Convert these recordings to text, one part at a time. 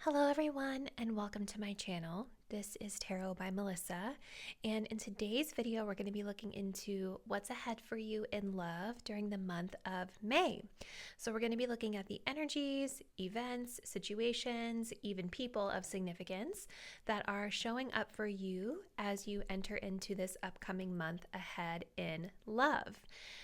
Hello everyone and welcome to my channel. This is Tarot by Melissa, and in today's video we're going to be looking into what's ahead for you in love during the month of May. So we're going to be looking at the energies, events, situations, even people of significance that are showing up for you as you enter into this upcoming month ahead in love.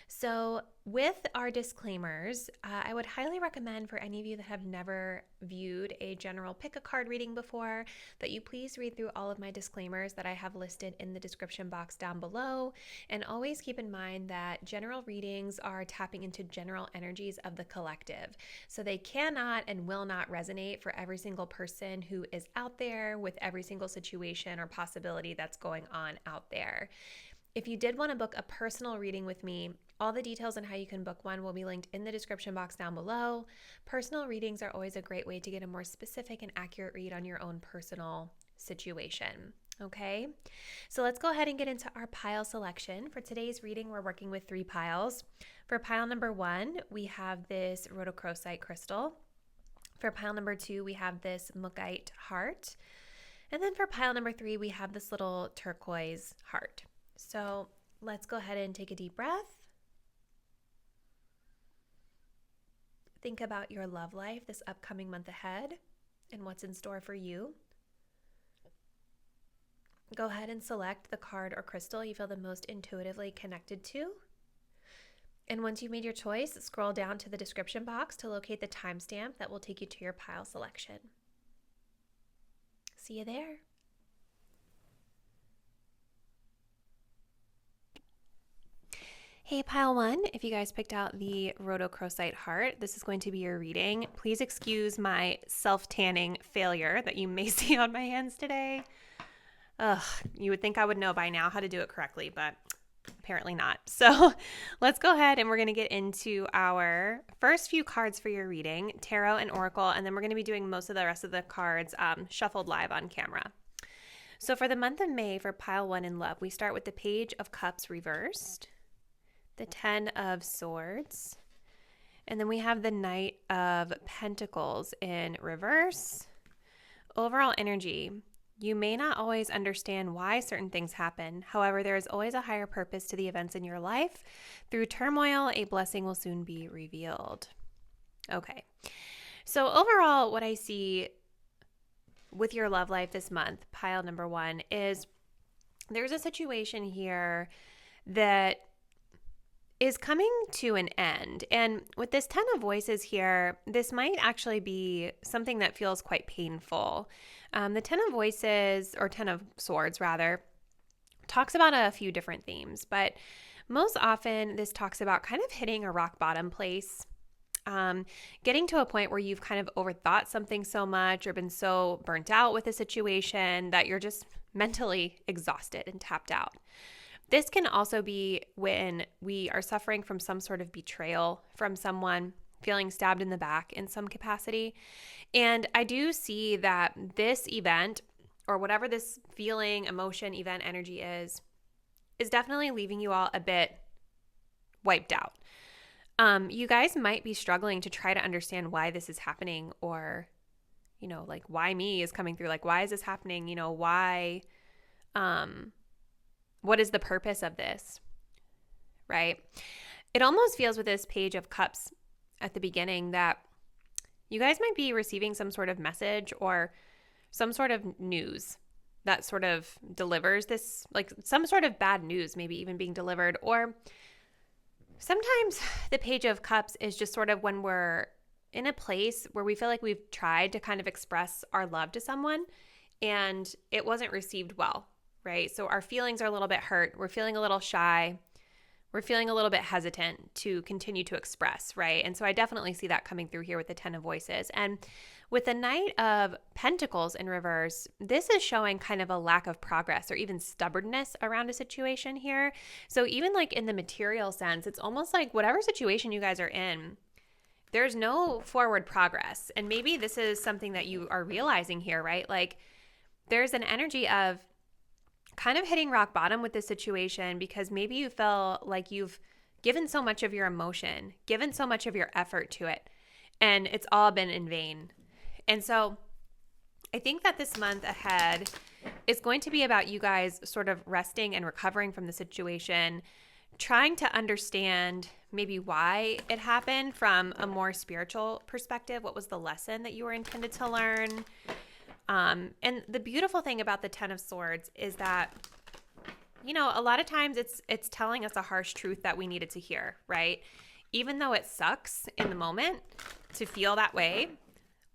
So with our disclaimers, I would highly recommend for any of you that have never viewed a general pick a card reading before that you please read through all of my disclaimers that I have listed in the description box down below. And always keep in mind that general readings are tapping into general energies of the collective. So they cannot and will not resonate for every single person who is out there with every single situation or possibility that's going on out there. If you did want to book a personal reading with me, all the details on how you can book one will be linked in the description box down below. Personal readings are always a great way to get a more specific and accurate read on your own personal situation. Okay, so let's go ahead and get into our pile selection. For today's reading, we're working with 3 piles. For pile number 1, we have this rhodochrosite crystal. For pile number 2, we have this mookite heart. And then for pile number 3, we have this little turquoise heart. So let's go ahead and take a deep breath. Think about your love life this upcoming month ahead and what's in store for you. Go ahead and select the card or crystal you feel the most intuitively connected to. And once you've made your choice, scroll down to the description box to locate the timestamp that will take you to your pile selection. See you there. Hey, pile 1, if you guys picked out the rhodochrosite heart, this is going to be your reading. Please excuse my self-tanning failure that you may see on my hands today. Ugh, you would think I would know by now how to do it correctly, but apparently not. So let's go ahead and we're going to get into our first few cards for your reading, Tarot and Oracle, and then we're going to be doing most of the rest of the cards shuffled live on camera. So for the month of May, for pile 1 in love, we start with the Page of Cups reversed, the 10 of Swords, and then we have the Knight of Pentacles in reverse. Overall energy, you may not always understand why certain things happen. However, there is always a higher purpose to the events in your life. Through turmoil, a blessing will soon be revealed. Okay, so overall, what I see with your love life this month, pile number 1, is there's a situation here that is coming to an end. And with this 10 of Voices here, this might actually be something that feels quite painful. The 10 of Voices, or 10 of Swords rather, talks about a few different themes, but most often this talks about kind of hitting a rock bottom place, getting to a point where you've kind of overthought something so much or been so burnt out with a situation that you're just mentally exhausted and tapped out. This can also be when we are suffering from some sort of betrayal from someone, feeling stabbed in the back in some capacity. And I do see that this event, or whatever this feeling, emotion, event, energy is definitely leaving you all a bit wiped out. You guys might be struggling to try to understand why this is happening, or, like why me is coming through, like why is this happening? Why, what is the purpose of this, right? It almost feels with this Page of Cups at the beginning that you guys might be receiving some sort of message or some sort of news that sort of delivers this, like some sort of bad news maybe even being delivered. Or sometimes the Page of Cups is just sort of when we're in a place where we feel like we've tried to kind of express our love to someone and it wasn't received well. Right? So our feelings are a little bit hurt. We're feeling a little shy. We're feeling a little bit hesitant to continue to express, right? And so I definitely see that coming through here with the 10 of Voices. And with the Knight of Pentacles in reverse, this is showing kind of a lack of progress or even stubbornness around a situation here. So even like in the material sense, it's almost like whatever situation you guys are in, there's no forward progress. And maybe this is something that you are realizing here, right? Like there's an energy of kind of hitting rock bottom with this situation because maybe you feel like you've given so much of your emotion, given so much of your effort to it, and it's all been in vain. And so I think that this month ahead is going to be about you guys sort of resting and recovering from the situation, trying to understand maybe why it happened from a more spiritual perspective. What was the lesson that you were intended to learn? And the beautiful thing about the Ten of Swords is that, you know, a lot of times it's telling us a harsh truth that we needed to hear, right? Even though it sucks in the moment to feel that way,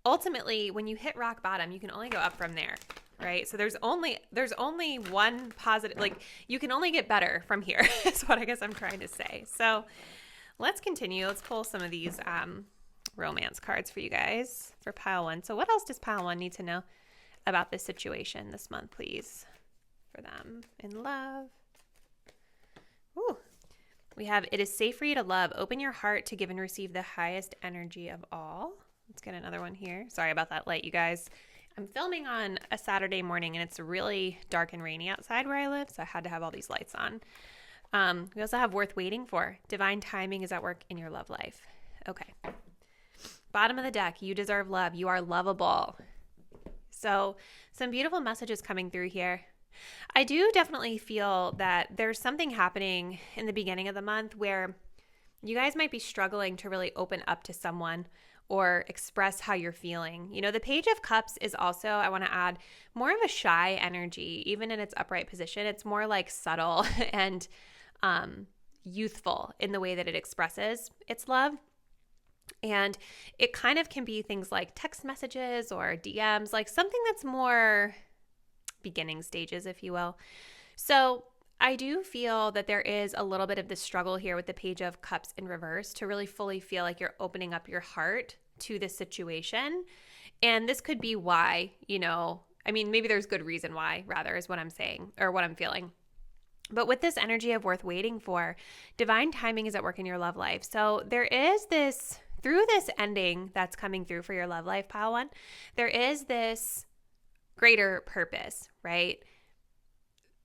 ultimately, when you hit rock bottom, you can only go up from there, right? So there's only one positive, like you can only get better from here is what I guess I'm trying to say. So let's continue. Let's pull some of these romance cards for you guys for pile one. So what else does pile one need to know about this situation this month, please, for them in love? Ooh. We have, it is safe for you to love. Open your heart to give and receive the highest energy of all. Let's get another one here. Sorry about that light, you guys. I'm filming on a Saturday morning, and it's really dark and rainy outside where I live, so I had to have all these lights on. We also have worth waiting for. Divine timing is at work in your love life. Okay. Bottom of the deck, you deserve love. You are lovable. So some beautiful messages coming through here. I do definitely feel that there's something happening in the beginning of the month where you guys might be struggling to really open up to someone or express how you're feeling. You know, the Page of Cups is also, I want to add, more of a shy energy, even in its upright position. It's more like subtle and youthful in the way that it expresses its love. And it kind of can be things like text messages or DMs, like something that's more beginning stages, if you will. So I do feel that there is a little bit of this struggle here with the Page of Cups in reverse to really fully feel like you're opening up your heart to this situation. And this could be why, you know, I mean, maybe there's good reason why, rather, is what I'm saying or what I'm feeling. But with this energy of worth waiting for, divine timing is at work in your love life. So there is this, through this ending that's coming through for your love life, pile one, there is this greater purpose, right?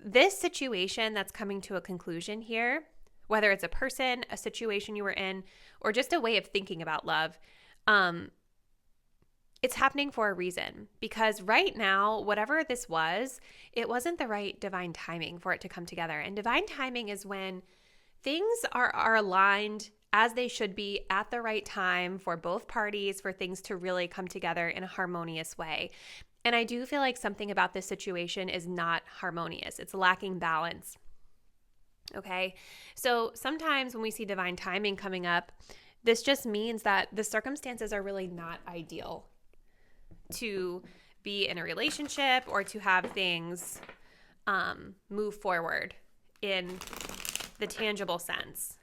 This situation that's coming to a conclusion here, whether it's a person, a situation you were in, or just a way of thinking about love, it's happening for a reason. Because right now, whatever this was, it wasn't the right divine timing for it to come together. And divine timing is when things are aligned as they should be at the right time for both parties, for things to really come together in a harmonious way. And I do feel like something about this situation is not harmonious. It's lacking balance. Okay? So sometimes when we see divine timing coming up, this just means that the circumstances are really not ideal to be in a relationship or to have things move forward in the tangible sense.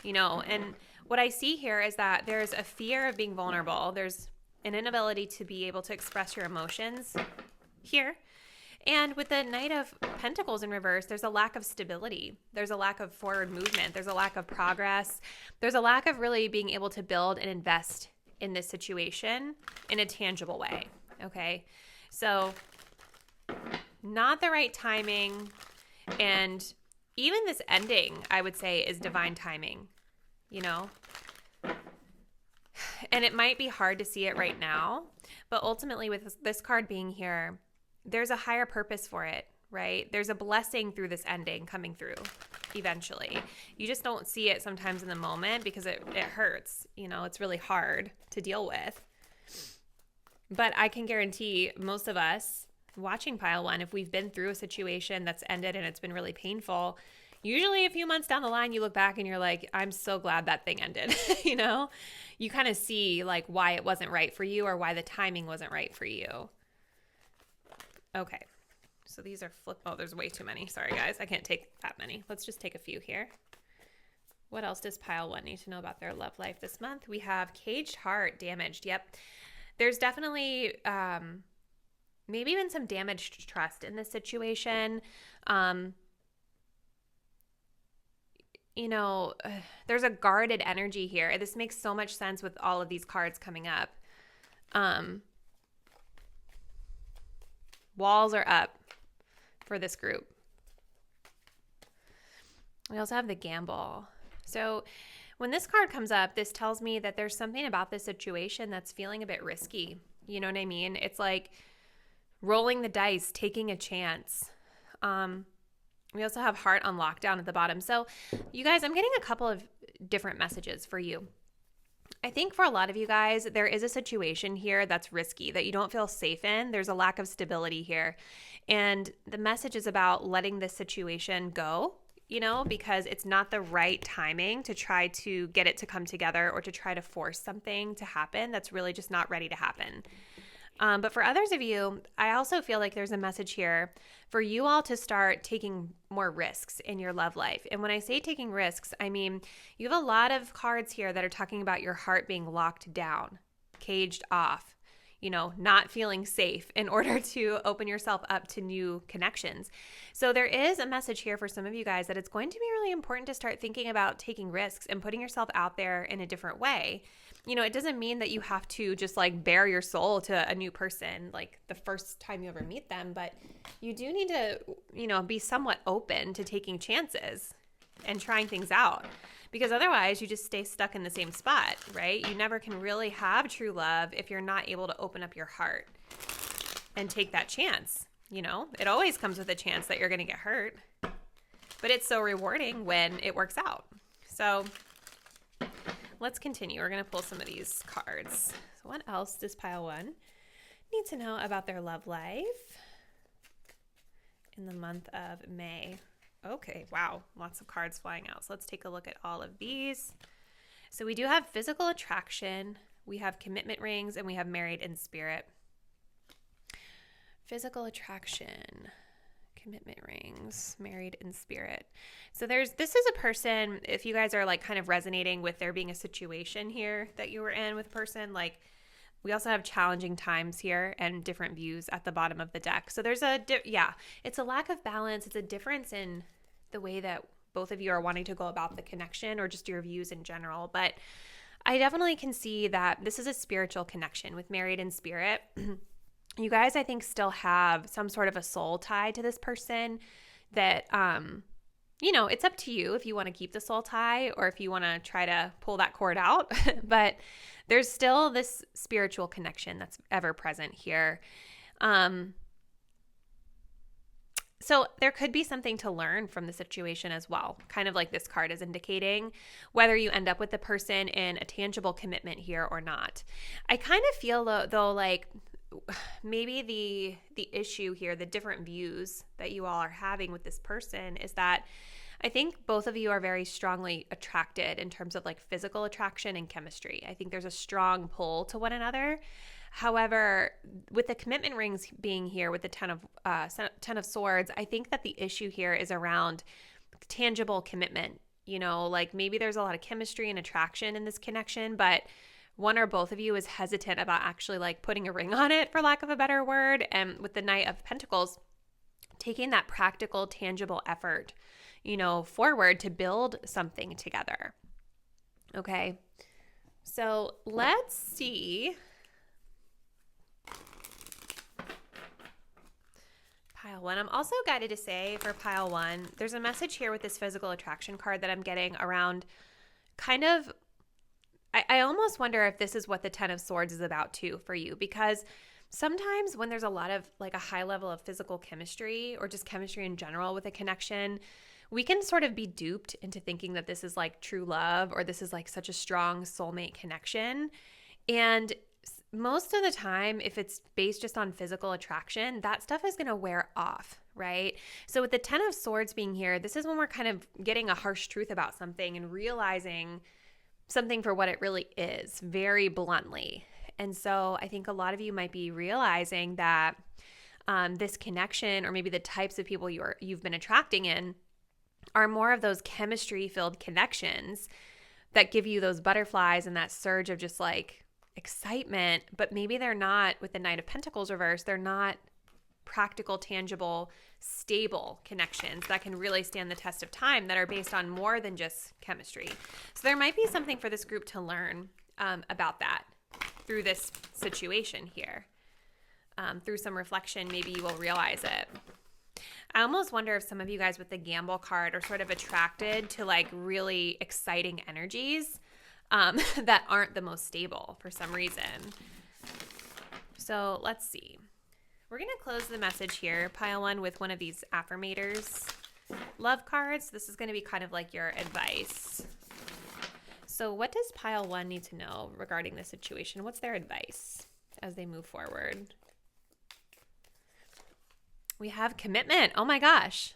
You know, and what I see here is that there's a fear of being vulnerable. There's an inability to be able to express your emotions here. And with the Knight of Pentacles in reverse, there's a lack of stability. There's a lack of forward movement. There's a lack of progress. There's a lack of really being able to build and invest in this situation in a tangible way. Okay. So not the right timing. And even this ending, I would say, is divine timing, you know? And it might be hard to see it right now, but ultimately with this card being here, there's a higher purpose for it, right? There's a blessing through this ending coming through eventually. You just don't see it sometimes in the moment because it hurts. You know, it's really hard to deal with. But I can guarantee most of us watching pile one, if we've been through a situation that's ended and it's been really painful, usually a few months down the line, you look back and you're like, I'm so glad that thing ended. You know, you kind of see like why it wasn't right for you or why the timing wasn't right for you. Okay. So these are oh, there's way too many. Sorry, guys. I can't take that many. Let's just take a few here. What else does pile one need to know about their love life this month? We have caged heart, damaged. Yep. There's definitely maybe even some damaged trust in this situation. You know, there's a guarded energy here. This makes so much sense with all of these cards coming up. Walls are up for this group. We also have the gamble. So when this card comes up, this tells me that there's something about this situation that's feeling a bit risky. You know what I mean? It's like rolling the dice, taking a chance. We also have heart on lockdown at the bottom. So you guys, I'm getting a couple of different messages for you. I think for a lot of you guys, there is a situation here that's risky, that you don't feel safe in. There's a lack of stability here. And the message is about letting this situation go, because it's not the right timing to try to get it to come together or to try to force something to happen that's really just not ready to happen. But for others of you, I also feel like there's a message here for you all to start taking more risks in your love life. And when I say taking risks, I mean, you have a lot of cards here that are talking about your heart being locked down, caged off, not feeling safe in order to open yourself up to new connections. So there is a message here for some of you guys that it's going to be really important to start thinking about taking risks and putting yourself out there in a different way. It doesn't mean that you have to just like bare your soul to a new person like the first time you ever meet them, but you do need to, be somewhat open to taking chances and trying things out, because otherwise you just stay stuck in the same spot, right? You never can really have true love if you're not able to open up your heart and take that chance. It always comes with a chance that you're going to get hurt, but it's so rewarding when it works out. So let's continue. We're going to pull some of these cards. So what else does pile 1 need to know about their love life in the month of May? Okay, wow, lots of cards flying out. So let's take a look at all of these. So we do have physical attraction, we have commitment rings, and we have married in spirit. Physical attraction, commitment rings, married in spirit. So this is a person, if you guys are like kind of resonating with there being a situation here that you were in with a person, like we also have challenging times here and different views at the bottom of the deck. So there's it's a lack of balance. It's a difference in the way that both of you are wanting to go about the connection or just your views in general. But I definitely can see that this is a spiritual connection with married in spirit. You guys, I think, still have some sort of a soul tie to this person that, it's up to you if you want to keep the soul tie or if you want to try to pull that cord out. But there's still this spiritual connection that's ever present here. So there could be something to learn from the situation as well, kind of like this card is indicating, whether you end up with the person in a tangible commitment here or not. I kind of feel, though, like maybe the issue here, the different views that you all are having with this person is that I think both of you are very strongly attracted in terms of like physical attraction and chemistry. I think there's a strong pull to one another. However, with the commitment rings being here with the 10 of Swords, I think that the issue here is around tangible commitment. Like maybe there's a lot of chemistry and attraction in this connection, but one or both of you is hesitant about actually like putting a ring on it, for lack of a better word. And with the Knight of Pentacles, taking that practical, tangible effort, forward to build something together. Okay. So let's see. Pile 1. I'm also guided to say for pile 1, there's a message here with this physical attraction card that I'm getting around kind of, I almost wonder if this is what the 10 of Swords is about too for you, because sometimes when there's a lot of like a high level of physical chemistry or just chemistry in general with a connection, we can sort of be duped into thinking that this is like true love or this is like such a strong soulmate connection. And most of the time, if it's based just on physical attraction, that stuff is going to wear off, right? So with the 10 of Swords being here, this is when we're kind of getting a harsh truth about something and realizing something for what it really is, very bluntly. And so I think a lot of you might be realizing that this connection, or maybe the types of people you've been attracting in, are more of those chemistry-filled connections that give you those butterflies and that surge of just like excitement, but maybe they're not, with the Knight of Pentacles reverse, they're not practical, tangible, stable connections that can really stand the test of time, that are based on more than just chemistry. So there might be something for this group to learn about that through this situation here. Through some reflection, maybe you will realize it. I almost wonder if some of you guys with the Gamble card are sort of attracted to like really exciting energies that aren't the most stable for some reason. So let's see. We're going to close the message here, pile one, with one of these Affirmators love cards. This is going to be kind of like your advice. So what does pile one need to know regarding this situation? What's their advice as they move forward? We have commitment. Oh my gosh.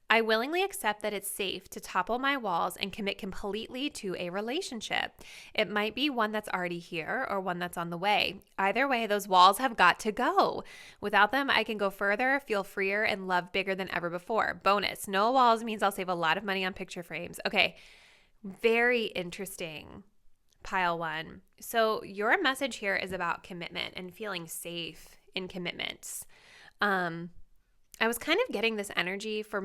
I willingly accept that it's safe to topple my walls and commit completely to a relationship. It might be one that's already here or one that's on the way. Either way, those walls have got to go. Without them, I can go further, feel freer, and love bigger than ever before. Bonus, no walls means I'll save a lot of money on picture frames. Okay, very interesting, pile one. So your message here is about commitment and feeling safe in commitments. I was kind of getting this energy for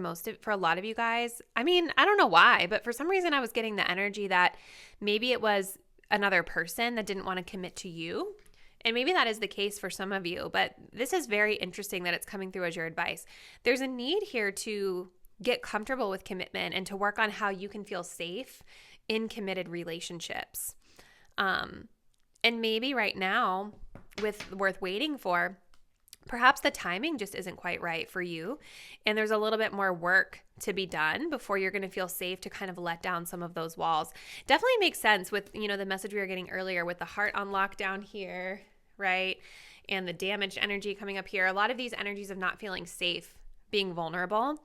a lot of you guys. I mean, I don't know why, but for some reason I was getting the energy that maybe it was another person that didn't want to commit to you. And maybe that is the case for some of you, but this is very interesting that it's coming through as your advice. There's a need here to get comfortable with commitment and to work on how you can feel safe in committed relationships. And maybe right now, worth waiting for, perhaps the timing just isn't quite right for you, and there's a little bit more work to be done before you're going to feel safe to kind of let down some of those walls. Definitely makes sense with, the message we were getting earlier with the heart on lockdown here, right? And the damaged energy coming up here. A lot of these energies of not feeling safe, being vulnerable.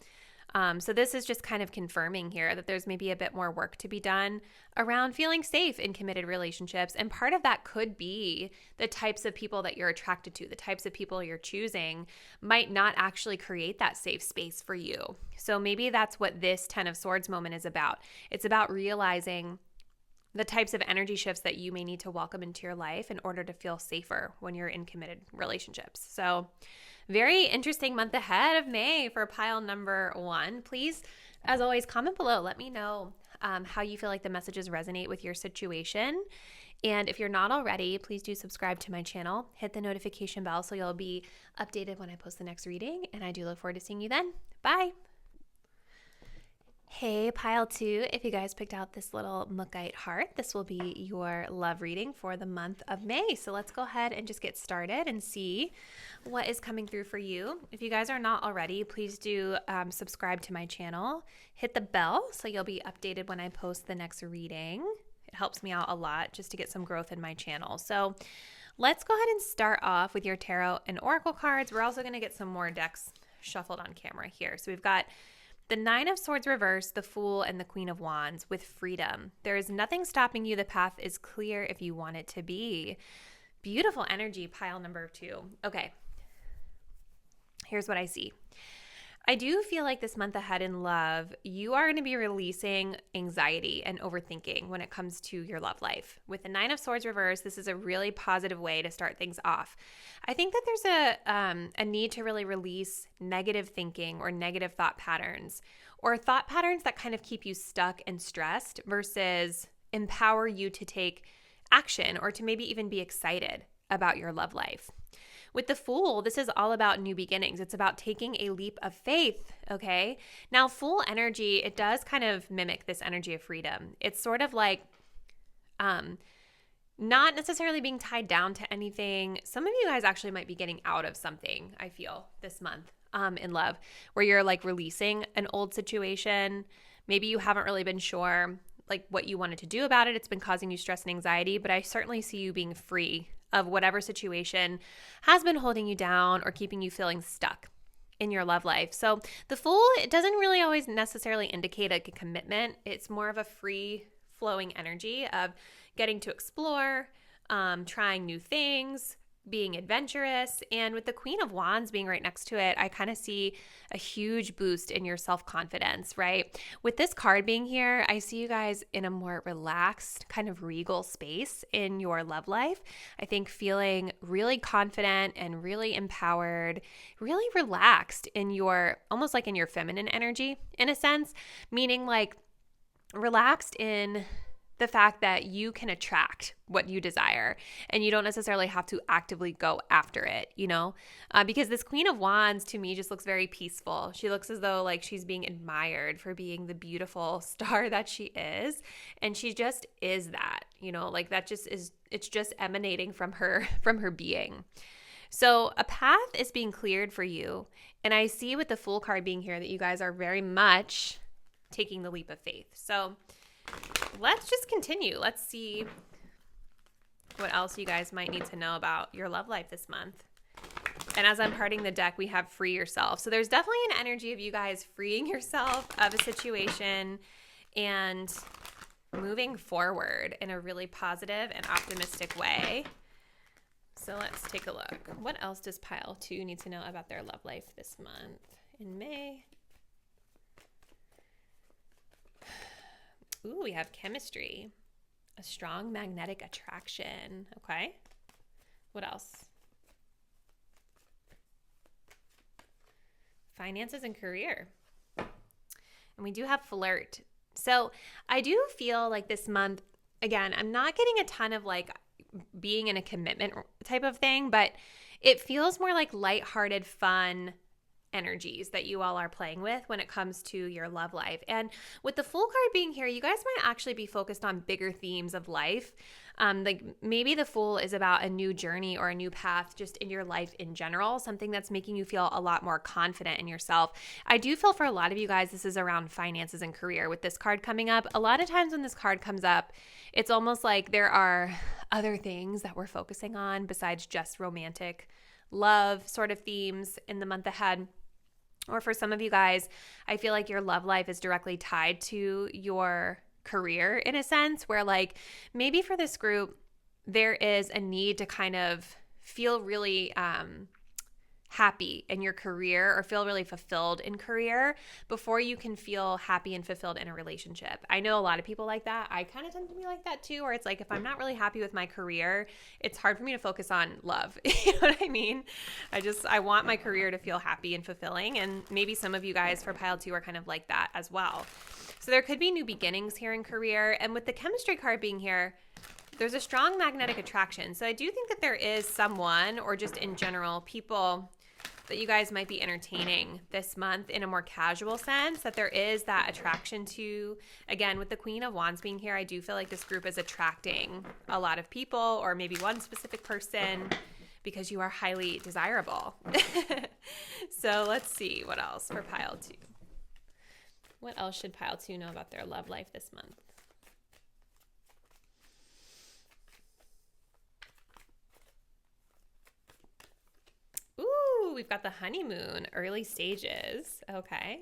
So this is just kind of confirming here that there's maybe a bit more work to be done around feeling safe in committed relationships. And part of that could be the types of people that you're attracted to, the types of people you're choosing might not actually create that safe space for you. So maybe that's what this 10 of Swords moment is about. It's about realizing the types of energy shifts that you may need to welcome into your life in order to feel safer when you're in committed relationships. So very interesting month ahead of May for pile number one. Please, as always, comment below. Let me know how you feel like the messages resonate with your situation. And if you're not already, please do subscribe to my channel. Hit the notification bell so you'll be updated when I post the next reading. And I do look forward to seeing you then. Bye. Hey, pile two, if you guys picked out this little Mookite heart, this will be your love reading for the month of May. So let's go ahead and just get started and see what is coming through for you. If you guys are not already, please do subscribe to my channel. Hit the bell so you'll be updated when I post the next reading. It helps me out a lot just to get some growth in my channel. So let's go ahead and start off with your tarot and oracle cards. We're also going to get some more decks shuffled on camera here. So we've got the Nine of Swords reversed, the Fool, and the Queen of Wands with freedom. There is nothing stopping you. The path is clear if you want it to be. Beautiful energy, pile number two. Okay, here's what I see. I do feel like this month ahead in love, you are going to be releasing anxiety and overthinking when it comes to your love life. With the Nine of Swords reversed, this is a really positive way to start things off. I think that there's a need to really release negative thinking or negative thought patterns, or thought patterns that kind of keep you stuck and stressed versus empower you to take action or to maybe even be excited about your love life. With the Fool, this is all about new beginnings. It's about taking a leap of faith, okay? Now, Fool energy, it does kind of mimic this energy of freedom. It's sort of like not necessarily being tied down to anything. Some of you guys actually might be getting out of something, I feel, this month in love, where you're like releasing an old situation. Maybe you haven't really been sure like what you wanted to do about it. It's been causing you stress and anxiety, but I certainly see you being free of whatever situation has been holding you down or keeping you feeling stuck in your love life. So the Fool, it doesn't really always necessarily indicate a commitment. It's more of a free flowing energy of getting to explore, trying new things, being adventurous. And with the Queen of Wands being right next to it, I kind of see a huge boost in your self-confidence, right? With this card being here, I see you guys in a more relaxed, kind of regal space in your love life. I think feeling really confident and really empowered, really relaxed in your, almost like in your feminine energy in a sense, meaning like relaxed in the fact that you can attract what you desire and you don't necessarily have to actively go after it, because this Queen of Wands to me just looks very peaceful. She looks as though like she's being admired for being the beautiful star that she is. And she just is that. like that just is, it's just emanating from her being. So a path is being cleared for you. And I see with the Fool card being here that you guys are very much taking the leap of faith. So let's just continue. Let's see what else you guys might need to know about your love life this month. And as I'm parting the deck, we have free yourself. So there's definitely an energy of you guys freeing yourself of a situation and moving forward in a really positive and optimistic way. So let's take a look. What else does pile 2 need to know about their love life this month in May? Ooh, we have chemistry. A strong magnetic attraction. Okay. What else? Finances and career. And we do have flirt. So I do feel like this month, again, I'm not getting a ton of like being in a commitment type of thing, but it feels more like lighthearted, fun energies that you all are playing with when it comes to your love life. And with the Fool card being here, you guys might actually be focused on bigger themes of life. Like maybe the Fool is about a new journey or a new path just in your life in general, something that's making you feel a lot more confident in yourself. I do feel for a lot of you guys, this is around finances and career with this card coming up. A lot of times when this card comes up, it's almost like there are other things that we're focusing on besides just romantic love sort of themes in the month ahead. Or for some of you guys, I feel like your love life is directly tied to your career in a sense, where like maybe for this group, there is a need to kind of feel really happy in your career or feel really fulfilled in career before you can feel happy and fulfilled in a relationship. I know a lot of people like that. I kind of tend to be like that too, where it's like if I'm not really happy with my career, it's hard for me to focus on love. You know what I mean? I want my career to feel happy and fulfilling, and maybe some of you guys for pile 2 are kind of like that as well. So there could be new beginnings here in career, and with the chemistry card being here, there's a strong magnetic attraction. So I do think that there is someone, or just in general, people that you guys might be entertaining this month in a more casual sense, that there is that attraction to. Again, with the Queen of Wands being here, I do feel like this group is attracting a lot of people, or maybe one specific person, because you are highly desirable. So let's see what else for pile 2. What else should pile 2 know about their love life this month? Ooh, we've got the honeymoon, early stages. Okay.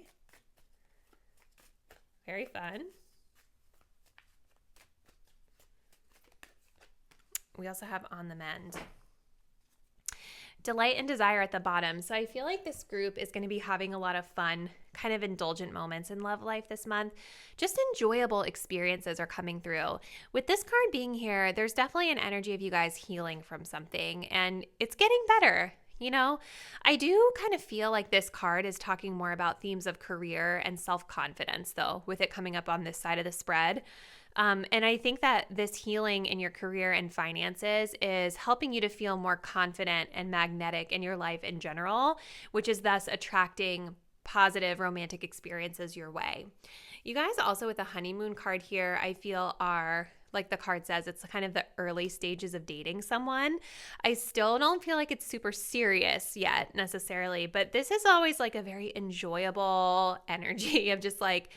Very fun. We also have on the mend. Delight and desire at the bottom. So I feel like this group is going to be having a lot of fun, kind of indulgent moments in love life this month. Just enjoyable experiences are coming through. With this card being here, there's definitely an energy of you guys healing from something, and it's getting better. You know, I do kind of feel like this card is talking more about themes of career and self-confidence, though, with it coming up on this side of the spread. And I think that this healing in your career and finances is helping you to feel more confident and magnetic in your life in general, which is thus attracting positive romantic experiences your way. You guys also with the honeymoon card here, I feel are, like the card says, it's kind of the early stages of dating someone. I still don't feel like it's super serious yet necessarily, but this is always like a very enjoyable energy of just like,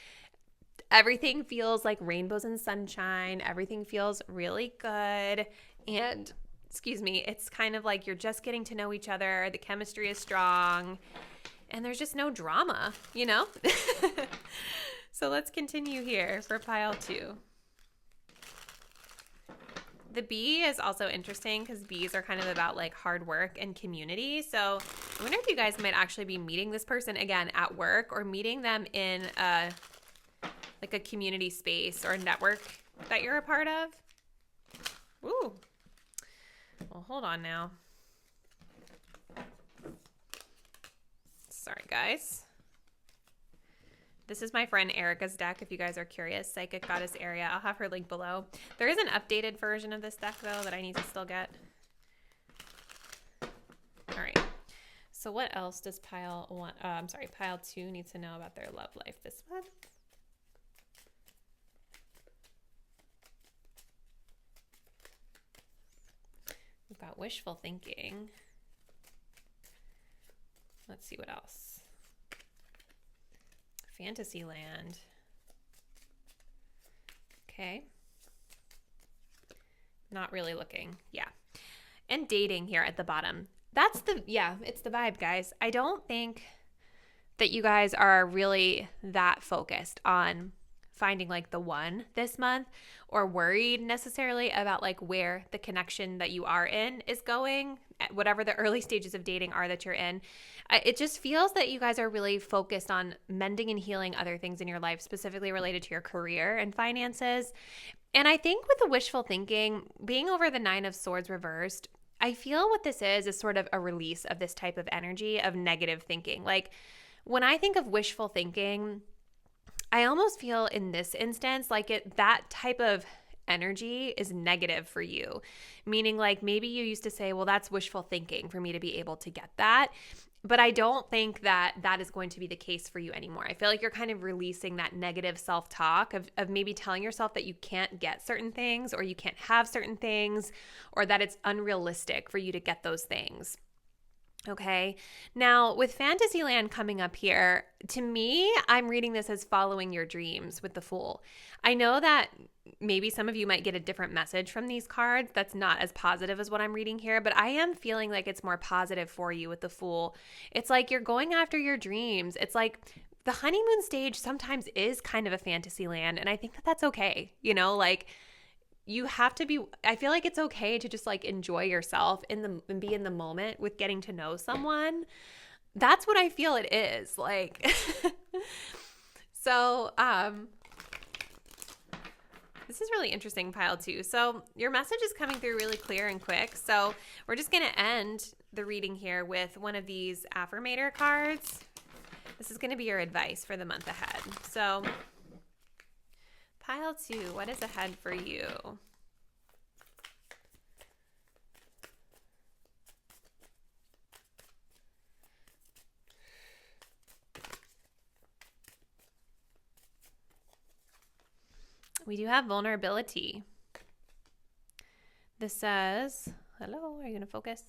everything feels like rainbows and sunshine. Everything feels really good. And, excuse me, it's kind of like you're just getting to know each other. The chemistry is strong. And there's just no drama, you know? So let's continue here for pile 2. The bee is also interesting because bees are kind of about like hard work and community. So I wonder if you guys might actually be meeting this person again at work, or meeting them in a community space or a network that you're a part of. Ooh. Well, hold on now. Sorry, guys. This is my friend Erica's deck, if you guys are curious. Psychic Goddess Area. I'll have her link below. There is an updated version of this deck, though, that I need to still get. All right. So what else does pile 2 need to know about their love life this month? We've got wishful thinking. Let's see what else. Fantasyland. Okay. Not really looking. Yeah. And dating here at the bottom. It's the vibe, guys. I don't think that you guys are really that focused on finding like the one this month or worried necessarily about like where the connection that you are in is going, whatever the early stages of dating are that you're in. It just feels that you guys are really focused on mending and healing other things in your life, specifically related to your career and finances. And I think with the wishful thinking, being over the 9 of Swords reversed, I feel what this is sort of a release of this type of energy of negative thinking. Like when I think of wishful thinking, I almost feel in this instance like that type of energy is negative for you, meaning like maybe you used to say, well, that's wishful thinking for me to be able to get that. But I don't think that that is going to be the case for you anymore. I feel like you're kind of releasing that negative self-talk of maybe telling yourself that you can't get certain things or you can't have certain things or that it's unrealistic for you to get those things. Okay. Now, with Fantasyland coming up here, to me, I'm reading this as following your dreams with the Fool. I know that maybe some of you might get a different message from these cards that's not as positive as what I'm reading here, but I am feeling like it's more positive for you with the Fool. It's like you're going after your dreams. It's like the honeymoon stage sometimes is kind of a fantasy land, and I think that that's okay. Like you have to be, I feel like it's okay to just like enjoy yourself and be in the moment with getting to know someone. That's what I feel it is like. So, this is really interesting, pile 2. So your message is coming through really clear and quick. So we're just going to end the reading here with one of these Affirmator cards. This is going to be your advice for the month ahead. So pile 2, what is ahead for you? We do have vulnerability. This says, hello, are you going to focus?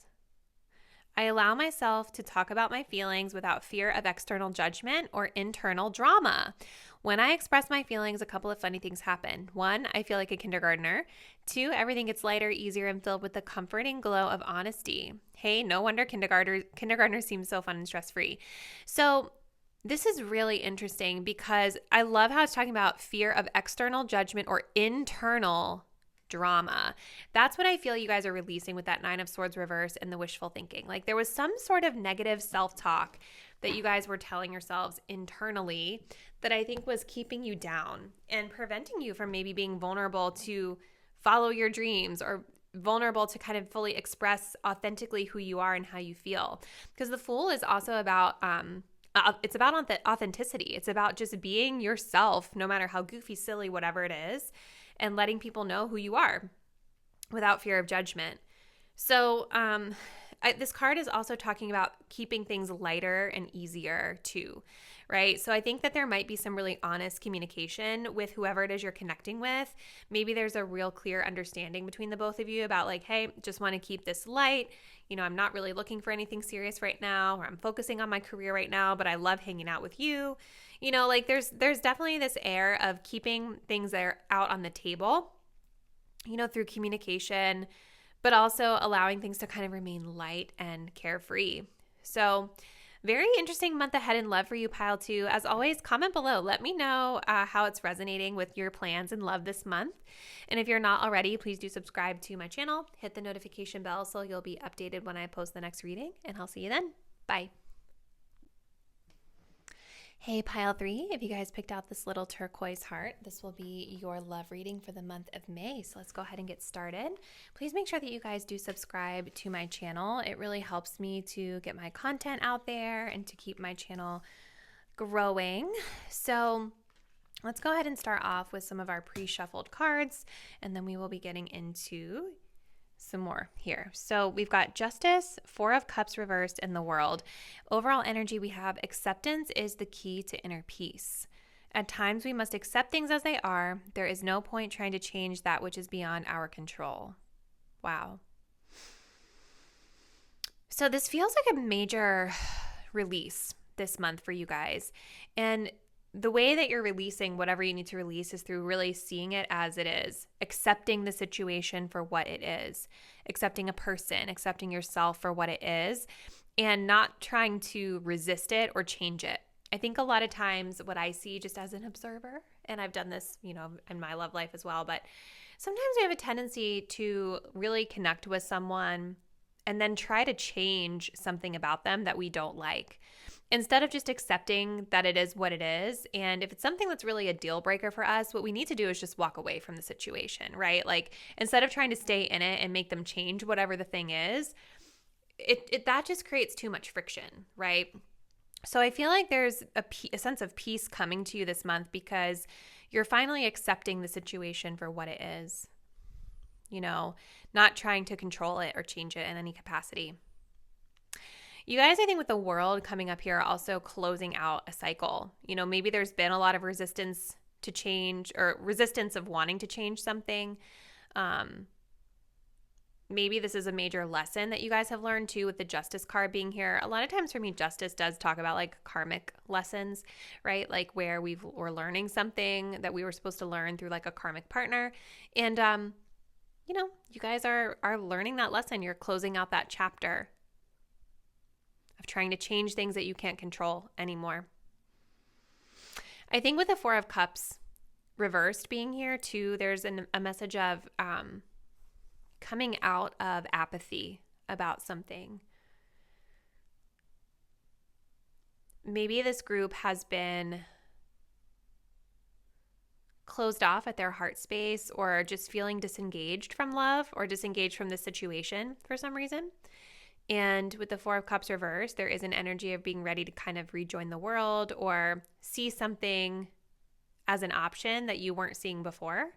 I allow myself to talk about my feelings without fear of external judgment or internal drama. When I express my feelings, a couple of funny things happen. 1, I feel like a kindergartner. 2, everything gets lighter, easier, and filled with the comforting glow of honesty. Hey, no wonder kindergartners seem so fun and stress-free. So this is really interesting because I love how it's talking about fear of external judgment or internal drama. That's what I feel you guys are releasing with that 9 of Swords reverse and the wishful thinking. Like there was some sort of negative self-talk that you guys were telling yourselves internally that I think was keeping you down and preventing you from maybe being vulnerable to follow your dreams or vulnerable to kind of fully express authentically who you are and how you feel. Because the Fool is also about it's about authenticity. It's about just being yourself, no matter how goofy, silly, whatever it is, and letting people know who you are without fear of judgment. So this card is also talking about keeping things lighter and easier too, right? So I think that there might be some really honest communication with whoever it is you're connecting with. Maybe there's a real clear understanding between the both of you about like, hey, just want to keep this light. I'm not really looking for anything serious right now, or I'm focusing on my career right now, but I love hanging out with you. Like there's definitely this air of keeping things that are out on the table, through communication, but also allowing things to kind of remain light and carefree. So very interesting month ahead in love for you, pile 2. As always, comment below. Let me know how it's resonating with your plans in love this month. And if you're not already, please do subscribe to my channel. Hit the notification bell so you'll be updated when I post the next reading. And I'll see you then. Bye. Hey, pile 3, if you guys picked out this little turquoise heart, this will be your love reading for the month of May. So let's go ahead and get started. Please make sure that you guys do subscribe to my channel. It really helps me to get my content out there and to keep my channel growing. So let's go ahead and start off with some of our pre-shuffled cards, and then we will be getting into some more here. So we've got Justice, 4 of Cups reversed, and the World. Overall energy, we have acceptance is the key to inner peace. At times, we must accept things as they are. There is no point trying to change that which is beyond our control. Wow. So this feels like a major release this month for you guys. And the way that you're releasing whatever you need to release is through really seeing it as it is, accepting the situation for what it is, accepting a person, accepting yourself for what it is, and not trying to resist it or change it. I think a lot of times what I see just as an observer, and I've done this, in my love life as well, but sometimes we have a tendency to really connect with someone and then try to change something about them that we don't like, instead of just accepting that it is what it is. And if it's something that's really a deal breaker for us, what we need to do is just walk away from the situation, right? Like, instead of trying to stay in it and make them change whatever the thing is, that just creates too much friction, right? So I feel like there's a sense of peace coming to you this month because you're finally accepting the situation for what it is, not trying to control it or change it in any capacity. You guys, I think with the world coming up here, also closing out a cycle. Maybe there's been a lot of resistance to change or resistance of wanting to change something. Maybe this is a major lesson that you guys have learned too, with the justice card being here. A lot of times for me, justice does talk about like karmic lessons, right? Like where we're learning something that we were supposed to learn through like a karmic partner. And, you guys are learning that lesson. You're closing out that chapter of trying to change things that you can't control anymore. I think with the Four of Cups reversed being here too, there's a message of coming out of apathy about something. Maybe this group has been closed off at their heart space, or just feeling disengaged from love or disengaged from the situation for some reason. And with the Four of Cups reversed, there is an energy of being ready to kind of rejoin the world or see something as an option that you weren't seeing before.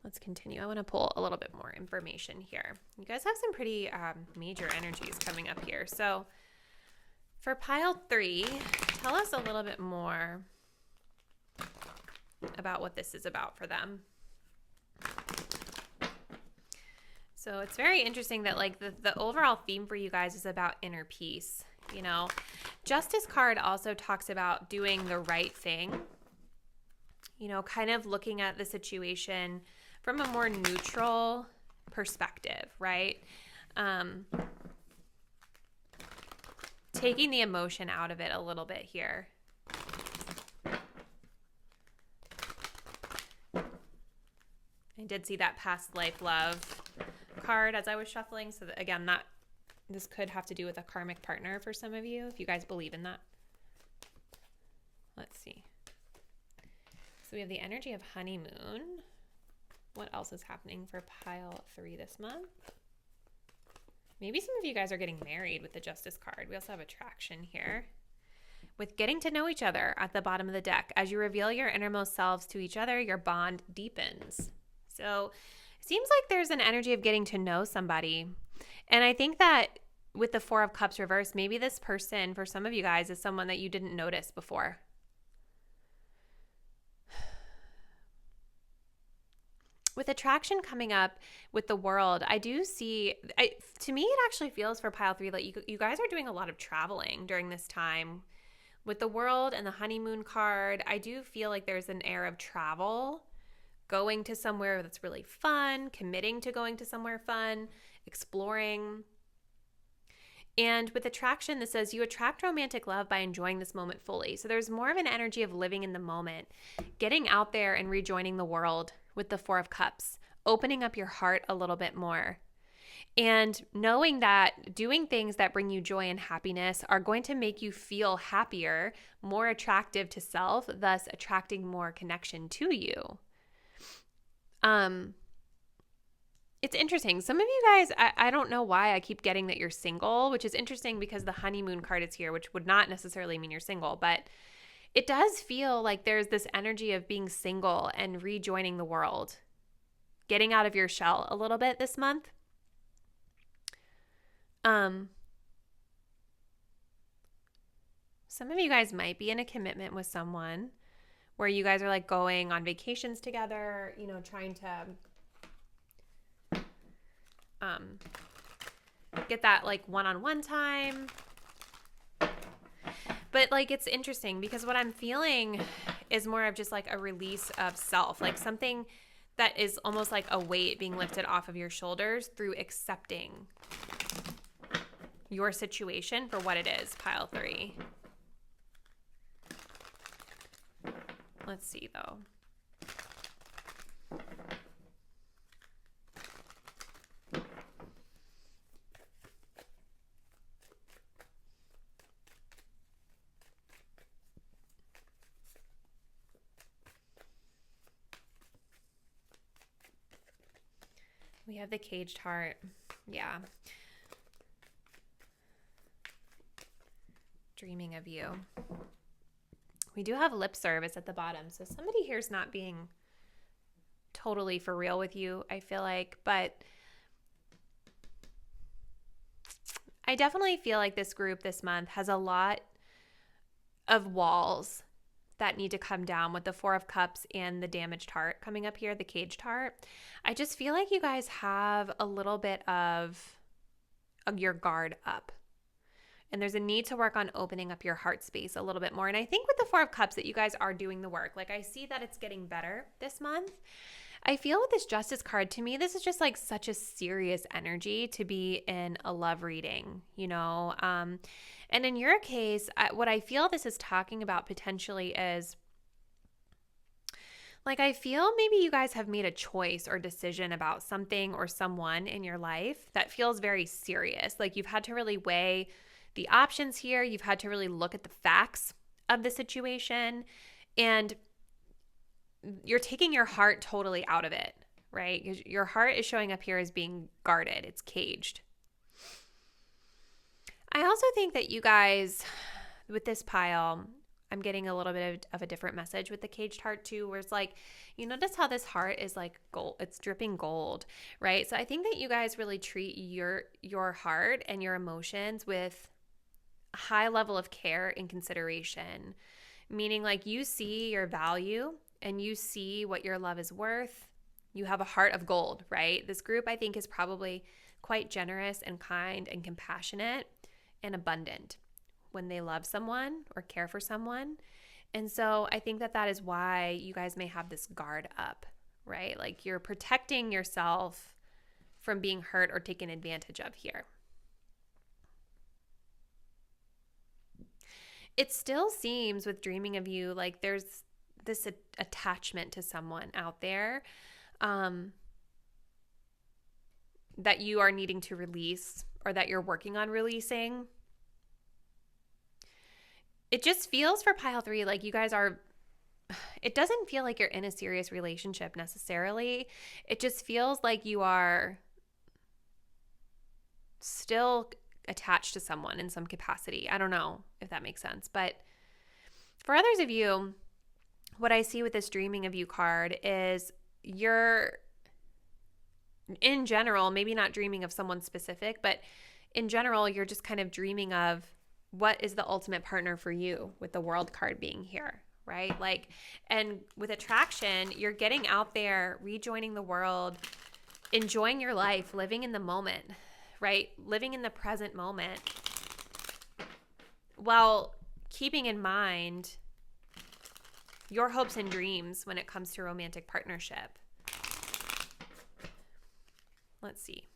Let's continue. I want to pull a little bit more information here. You guys have some pretty major energies coming up here. So for pile 3, tell us a little bit more about what this is about for them. So it's very interesting that like the overall theme for you guys is about inner peace. Justice card also talks about doing the right thing, kind of looking at the situation from a more neutral perspective, right? Taking the emotion out of it a little bit here. I did see that past life love card as I was shuffling. So that, again, this could have to do with a karmic partner for some of you, if you guys believe in that. Let's see. So we have the energy of honeymoon. What else is happening for pile 3 this month? Maybe some of you guys are getting married with the Justice card. We also have attraction here. With getting to know each other at the bottom of the deck. As you reveal your innermost selves to each other, your bond deepens. So it seems like there's an energy of getting to know somebody. And I think that with the Four of Cups reversed, maybe this person, for some of you guys, is someone that you didn't notice before. With attraction coming up with the world, I do see, to me, it actually feels for pile 3 like you guys are doing a lot of traveling during this time. With the world and the honeymoon card, I do feel like there's an air of travel, going to somewhere that's really fun, committing to going to somewhere fun, exploring. And with attraction, this says you attract romantic love by enjoying this moment fully. So there's more of an energy of living in the moment, getting out there and rejoining the world with the Four of Cups, opening up your heart a little bit more. And knowing that doing things that bring you joy and happiness are going to make you feel happier, more attractive to self, thus attracting more connection to you. It's interesting. Some of you guys, I don't know why I keep getting that you're single, which is interesting because the honeymoon card is here, which would not necessarily mean you're single, but it does feel like there's this energy of being single and rejoining the world, getting out of your shell a little bit this month. Some of you guys might be in a commitment with someone where you guys are like going on vacations together, trying to get that like one-on-one time. But like, it's interesting because what I'm feeling is more of just like a release of self, like something that is almost like a weight being lifted off of your shoulders through accepting your situation for what it is, pile 3. Let's see though. We have the caged heart. Yeah. Dreaming of you. We do have lip service at the bottom. So somebody here's not being totally for real with you, I feel like. But I definitely feel like this group this month has a lot of walls that need to come down with the 4 of Cups and the damaged heart coming up here, the caged heart. I just feel like you guys have a little bit of your guard up. And there's a need to work on opening up your heart space a little bit more. And I think with the 4 of Cups that you guys are doing the work. Like I see that it's getting better this month. I feel with this Justice card, to me, this is just like such a serious energy to be in a love reading, you know? And in your case, what I feel this is talking about potentially is like, I feel maybe you guys have made a choice or decision about something or someone in your life that feels very serious. Like you've had to really weigh the options here. You've had to really look at the facts of the situation, and you're taking your heart totally out of it, right? Your heart is showing up here as being guarded. It's caged. I also think that you guys, with this pile, I'm getting a little bit of a different message with the caged heart too, where it's like, you notice how this heart is like gold, it's dripping gold, right? So I think that you guys really treat your heart and your emotions with a high level of care and consideration, meaning like you see your value and you see what your love is worth. You have a heart of gold, right? This group, I think, is probably quite generous and kind and compassionate and abundant when they love someone or care for someone. And so I think that is why you guys may have this guard up, right? Like you're protecting yourself from being hurt or taken advantage of here. It still seems with dreaming of you like there's this attachment to someone out there that you are needing to release or that you're working on releasing. It just feels for pile 3 like you guys are, it doesn't feel like you're in a serious relationship necessarily. It just feels like you are still attached to someone in some capacity. I don't know if that makes sense. But for others of you, what I see with this dreaming of you card is you're, in general, maybe not dreaming of someone specific, but in general, you're just kind of dreaming of what is the ultimate partner for you with the World card being here, right? Like, and with attraction, you're getting out there, rejoining the world, enjoying your life, living in the moment, right? Living in the present moment while keeping in mind your hopes and dreams when it comes to romantic partnership. Let's see.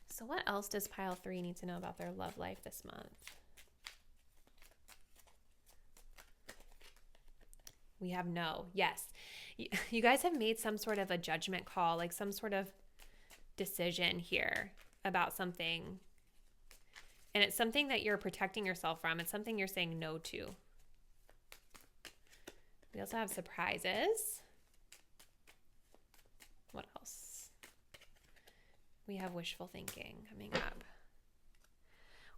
So what else does pile 3 need to know about their love life this month? We have no. Yes. You guys have made some sort of a judgment call, like some sort of decision here about something. And it's something that you're protecting yourself from. It's something you're saying no to. We also have surprises. What else? We have wishful thinking coming up.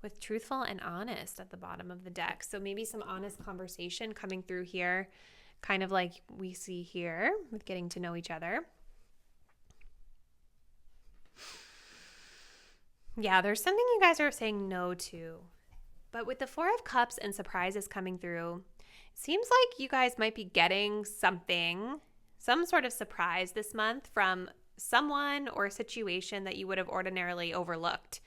With truthful and honest at the bottom of the deck. So maybe some honest conversation coming through here, kind of like we see here with getting to know each other. Yeah, there's something you guys are saying no to. But with the 4 of Cups and surprises coming through, Seems like you guys might be getting something, some sort of surprise this month from someone or a situation that you would have ordinarily overlooked.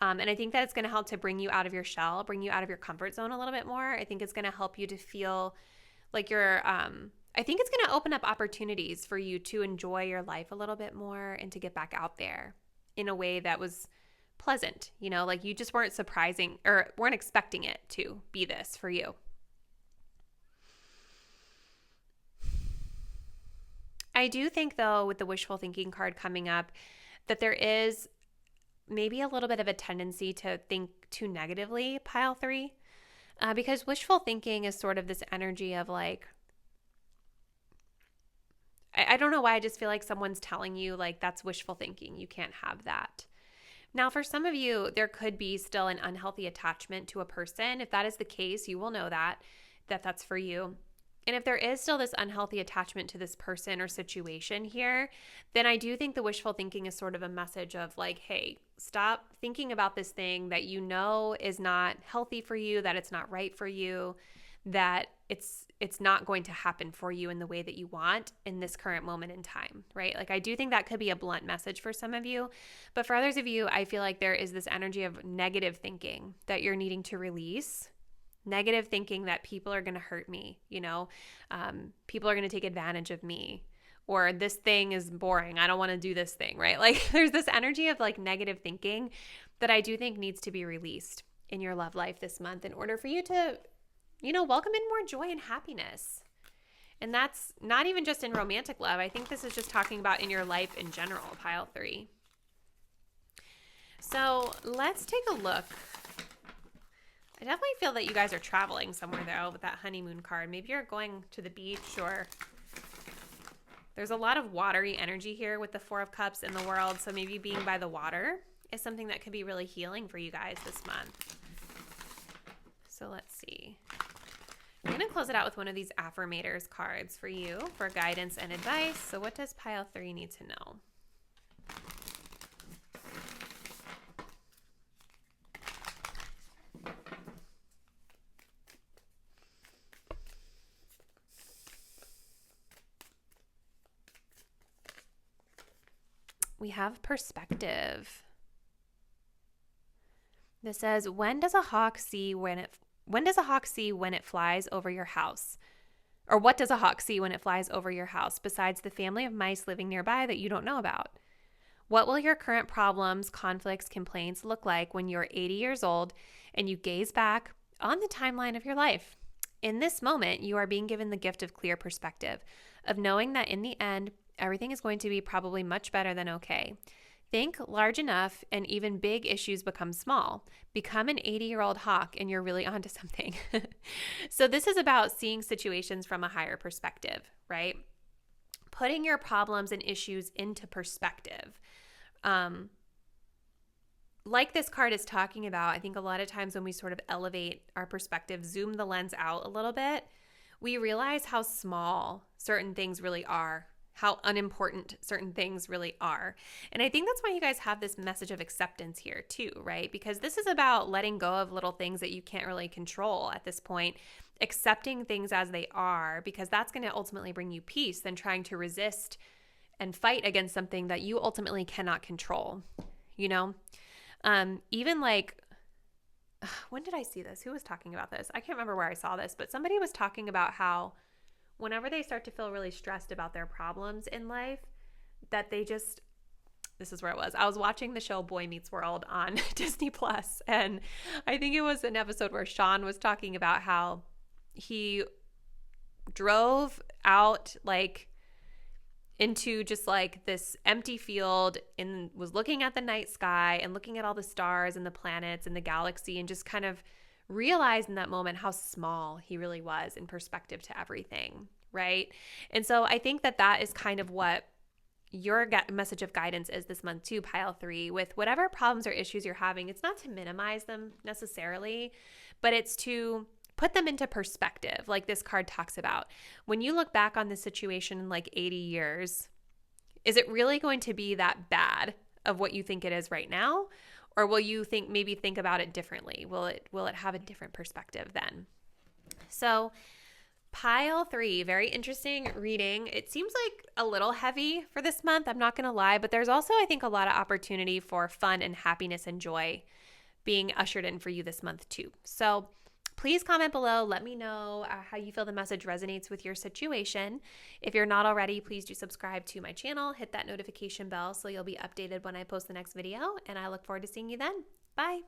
And I think that it's going to help to bring you out of your shell, bring you out of your comfort zone a little bit more. I think it's going to help you to feel like you're, I think it's going to open up opportunities for you to enjoy your life a little bit more and to get back out there in a way that was pleasant. You know, like you just weren't surprising or weren't expecting it to be this for you. I do think, though, with the wishful thinking card coming up, that there is maybe a little bit of a tendency to think too negatively, pile 3, because wishful thinking is sort of this energy of like, I don't know why, I just feel like someone's telling you like that's wishful thinking. You can't have that. Now, for some of you, there could be still an unhealthy attachment to a person. If that is the case, you will know that that's for you. And if there is still this unhealthy attachment to this person or situation here, then I do think the wishful thinking is sort of a message of like, hey, stop thinking about this thing that you know is not healthy for you, that it's not right for you, that it's not going to happen for you in the way that you want in this current moment in time, right? Like I do think that could be a blunt message for some of you, but for others of you, I feel like there is this energy of negative thinking that you're needing to release. Negative thinking that people are going to hurt me, you know, people are going to take advantage of me, or this thing is boring, I don't want to do this thing, right? Like there's this energy of like negative thinking that I do think needs to be released in your love life this month in order for you to, you know, welcome in more joy and happiness. And that's not even just in romantic love. I think this is just talking about in your life in general, pile 3. So let's take a look. I definitely feel that you guys are traveling somewhere though with that honeymoon card. Maybe you're going to the beach, or there's a lot of watery energy here with the 4 of Cups in the world. So maybe being by the water is something that could be really healing for you guys this month. So let's see. I'm going to close it out with one of these Affirmators cards for you for guidance and advice. So what does pile 3 need to know? We have perspective. This says, when does a hawk see when it flies over your house? Or what does a hawk see when it flies over your house besides the family of mice living nearby that you don't know about? What will your current problems, conflicts, complaints look like when you're 80 years old and you gaze back on the timeline of your life? In this moment, you are being given the gift of clear perspective, of knowing that in the end, everything is going to be probably much better than okay. Think large enough and even big issues become small. Become an 80-year-old hawk and you're really onto something. So this is about seeing situations from a higher perspective, right? Putting your problems and issues into perspective. Like this card is talking about, I think a lot of times when we sort of elevate our perspective, zoom the lens out a little bit, we realize how small certain things really are, how unimportant certain things really are. And I think that's why you guys have this message of acceptance here too, right? Because this is about letting go of little things that you can't really control at this point, accepting things as they are, because that's going to ultimately bring you peace than trying to resist and fight against something that you ultimately cannot control, you know? Even like, when did I see this? Who was talking about this? I can't remember where I saw this, but somebody was talking about how whenever they start to feel really stressed about their problems in life, that they just, this is where it was. I was watching the show Boy Meets World on Disney Plus, and I think it was an episode where Sean was talking about how he drove out like into just like this empty field and was looking at the night sky and looking at all the stars and the planets and the galaxy, and just kind of realized in that moment how small he really was in perspective to everything, right? And so I think that that is kind of what your message of guidance is this month too, pile 3, with whatever problems or issues you're having. It's not to minimize them necessarily, but it's to put them into perspective, like this card talks about. When you look back on this situation in like 80 years, is it really going to be that bad of what you think it is right now? Or will you think about it differently? Will it have a different perspective then? So Pile 3, very interesting reading. It seems like a little heavy for this month, I'm not going to lie, but there's also, I think, a lot of opportunity for fun and happiness and joy being ushered in for you this month too. So please comment below. Let me know how you feel the message resonates with your situation. If you're not already, please do subscribe to my channel. Hit that notification bell so you'll be updated when I post the next video, and I look forward to seeing you then. Bye.